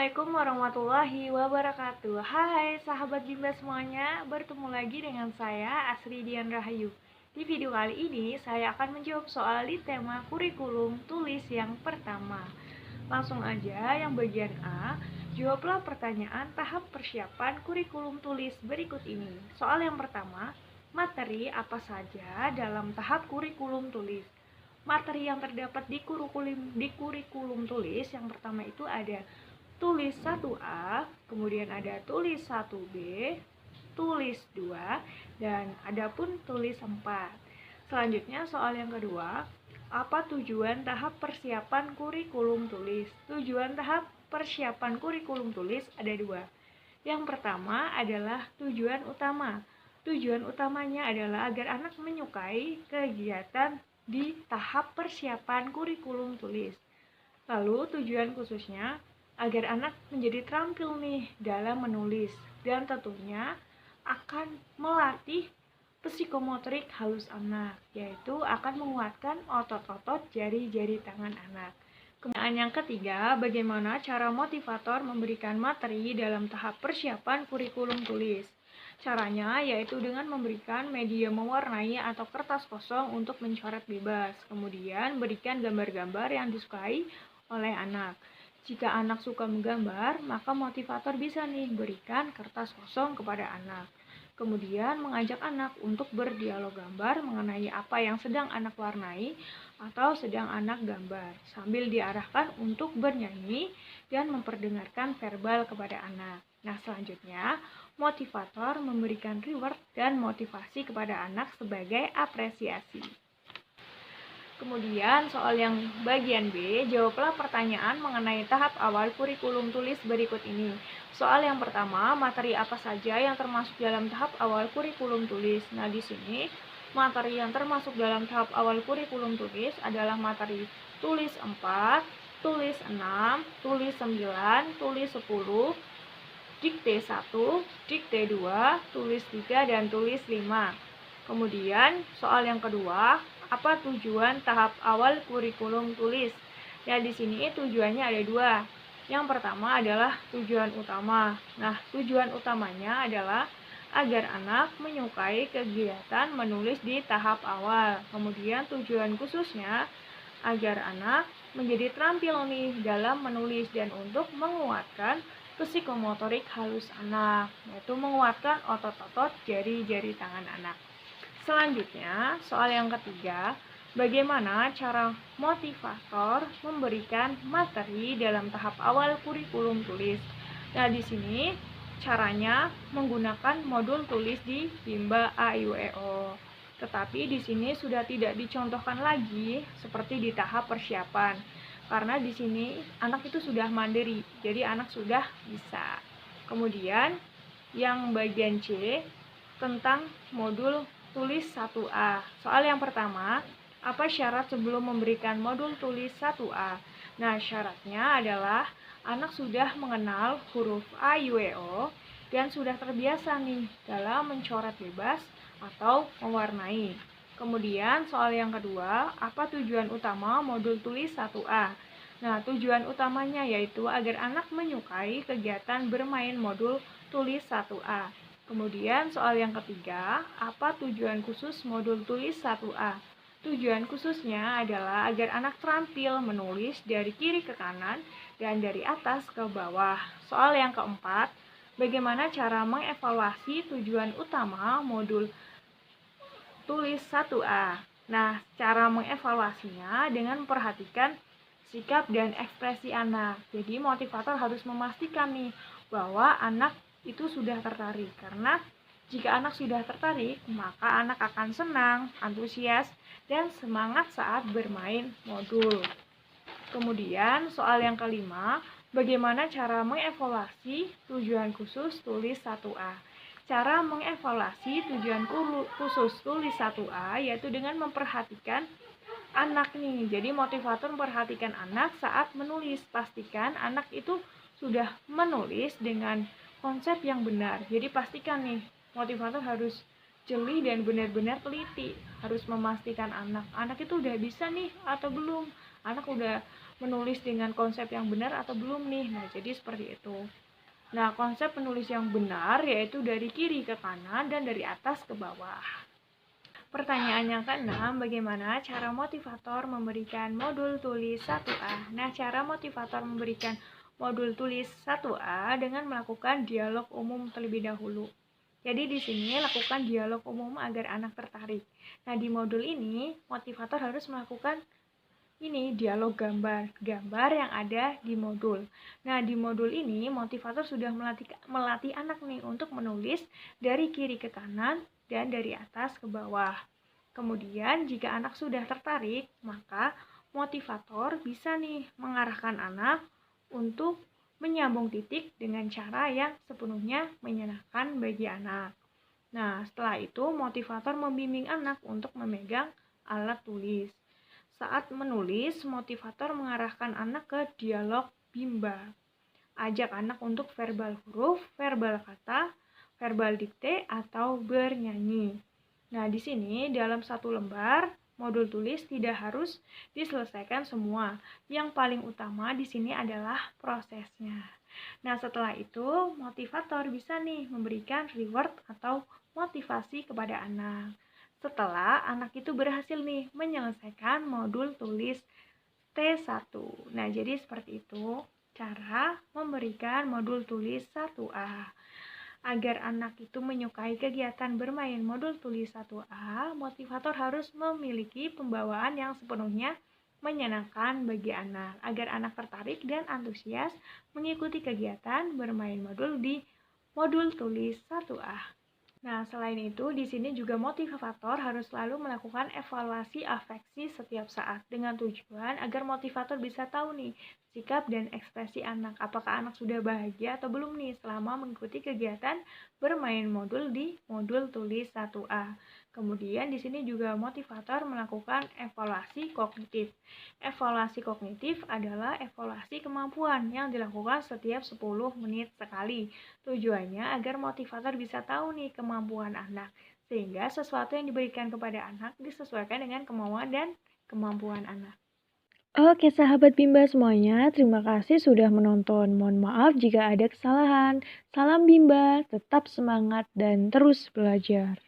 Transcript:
Assalamualaikum warahmatullahi wabarakatuh. Hai sahabat Bimba semuanya, bertemu lagi dengan saya Asri Dian Rahayu. Di video kali ini saya akan menjawab soal di tema kurikulum tulis yang pertama. Langsung aja yang bagian A, jawablah pertanyaan tahap persiapan kurikulum tulis berikut ini. Soal yang pertama, materi apa saja dalam tahap kurikulum tulis? Materi yang terdapat di kurikulum tulis yang pertama itu ada tulis 1A, kemudian ada tulis 1B, tulis 2, dan adapun tulis 4. Selanjutnya soal yang kedua, apa tujuan tahap persiapan kurikulum tulis? Tujuan tahap persiapan kurikulum tulis ada dua. Yang pertama adalah tujuan utama. Tujuan utamanya adalah agar anak menyukai kegiatan di tahap persiapan kurikulum tulis. Lalu tujuan khususnya agar anak menjadi terampil nih dalam menulis dan tentunya akan melatih psikomotorik halus anak, yaitu akan menguatkan otot-otot jari-jari tangan anak. Kemudian yang ketiga, bagaimana cara motivator memberikan materi dalam tahap persiapan kurikulum tulis? Caranya yaitu dengan memberikan media mewarnai atau kertas kosong untuk mencoret bebas. Kemudian berikan gambar-gambar yang disukai oleh anak. Jika anak suka menggambar, maka motivator bisa nih berikan kertas kosong kepada anak. Kemudian mengajak anak untuk berdialog gambar mengenai apa yang sedang anak warnai atau sedang anak gambar, sambil diarahkan untuk bernyanyi dan memperdengarkan verbal kepada anak. Nah, selanjutnya, motivator memberikan reward dan motivasi kepada anak sebagai apresiasi. Kemudian soal yang bagian B, jawablah pertanyaan mengenai tahap awal kurikulum tulis berikut ini. Soal yang pertama, materi apa saja yang termasuk dalam tahap awal kurikulum tulis? Nah, di sini materi yang termasuk dalam tahap awal kurikulum tulis adalah materi tulis 4, tulis 6, tulis 9, tulis 10, dikte 1, dikte 2, tulis 3, dan tulis 5. Kemudian soal yang kedua, apa tujuan tahap awal kurikulum tulis? Ya, di sini tujuannya ada dua. Yang pertama adalah tujuan utama. Nah, tujuan utamanya adalah agar anak menyukai kegiatan menulis di tahap awal. Kemudian tujuan khususnya agar anak menjadi terampil nih dalam menulis dan untuk menguatkan psikomotorik halus anak, yaitu menguatkan otot-otot jari-jari tangan anak. Selanjutnya, soal yang ketiga, bagaimana cara motivator memberikan materi dalam tahap awal kurikulum tulis? Nah, di sini caranya menggunakan modul tulis di Bimba A-I-U-E-O. Tetapi di sini sudah tidak dicontohkan lagi seperti di tahap persiapan. Karena di sini anak itu sudah mandiri, jadi anak sudah bisa. Kemudian yang bagian C tentang modul tulis 1A. Soal yang pertama, apa syarat sebelum memberikan modul tulis 1A? Nah, syaratnya adalah anak sudah mengenal huruf A, I, U, E, O dan sudah terbiasa nih dalam mencoret bebas atau mewarnai. Kemudian soal yang kedua, apa tujuan utama modul tulis 1A? Nah, tujuan utamanya yaitu agar anak menyukai kegiatan bermain modul tulis 1A. Kemudian soal yang ketiga, apa tujuan khusus modul tulis 1A? Tujuan khususnya adalah agar anak terampil menulis dari kiri ke kanan dan dari atas ke bawah. Soal yang keempat, bagaimana cara mengevaluasi tujuan utama modul tulis 1A? Nah, cara mengevaluasinya dengan memperhatikan sikap dan ekspresi anak. Jadi motivator harus memastikan nih bahwa anak itu sudah tertarik, karena jika anak sudah tertarik, maka anak akan senang, antusias, dan semangat saat bermain modul. Kemudian soal yang kelima, bagaimana cara mengevaluasi tujuan khusus tulis 1A? Cara mengevaluasi tujuan khusus tulis 1A yaitu dengan memperhatikan anak nih. Jadi motivator memperhatikan anak saat menulis. Pastikan anak itu sudah menulis dengan konsep yang benar. Jadi pastikan nih, motivator harus jeli dan benar-benar teliti. Harus memastikan anak itu udah bisa nih atau belum. Anak udah menulis dengan konsep yang benar atau belum nih. Nah, jadi seperti itu. Nah, konsep menulis yang benar yaitu dari kiri ke kanan dan dari atas ke bawah. Pertanyaan yang keenam, bagaimana cara motivator memberikan modul tulis 1A? Nah, cara motivator memberikan modul tulis 1A dengan melakukan dialog umum terlebih dahulu. Jadi di sini lakukan dialog umum agar anak tertarik. Nah, di modul ini motivator harus melakukan ini dialog gambar yang ada di modul. Nah, di modul ini motivator sudah melatih anak nih untuk menulis dari kiri ke kanan dan dari atas ke bawah. Kemudian jika anak sudah tertarik, maka motivator bisa nih mengarahkan anak untuk menyambung titik dengan cara yang sepenuhnya menyenangkan bagi anak. Nah, setelah itu motivator membimbing anak untuk memegang alat tulis. Saat menulis, motivator mengarahkan anak ke dialog bimbang. Ajak anak untuk verbal huruf, verbal kata, verbal dikte, atau bernyanyi. Nah, di sini dalam satu lembar, modul tulis tidak harus diselesaikan semua. Yang paling utama di sini adalah prosesnya. Nah, setelah itu, motivator bisa nih memberikan reward atau motivasi kepada anak. Setelah anak itu berhasil nih menyelesaikan modul tulis T1. Nah, jadi seperti itu cara memberikan modul tulis 1A. Agar anak itu menyukai kegiatan bermain modul tulis 1A, motivator harus memiliki pembawaan yang sepenuhnya menyenangkan bagi anak, agar anak tertarik dan antusias mengikuti kegiatan bermain modul di modul tulis 1A. Nah, selain itu, di sini juga motivator harus selalu melakukan evaluasi afeksi setiap saat dengan tujuan agar motivator bisa tahu nih sikap dan ekspresi anak. Apakah anak sudah bahagia atau belum nih selama mengikuti kegiatan bermain modul di modul tulis 1A. Kemudian di sini juga motivator melakukan evaluasi kognitif. Evaluasi kognitif adalah evaluasi kemampuan yang dilakukan setiap 10 menit sekali. Tujuannya agar motivator bisa tahu nih kemampuan anak, sehingga sesuatu yang diberikan kepada anak disesuaikan dengan kemauan dan kemampuan anak. Oke sahabat Bimba semuanya, terima kasih sudah menonton. Mohon maaf jika ada kesalahan. Salam Bimba, tetap semangat dan terus belajar.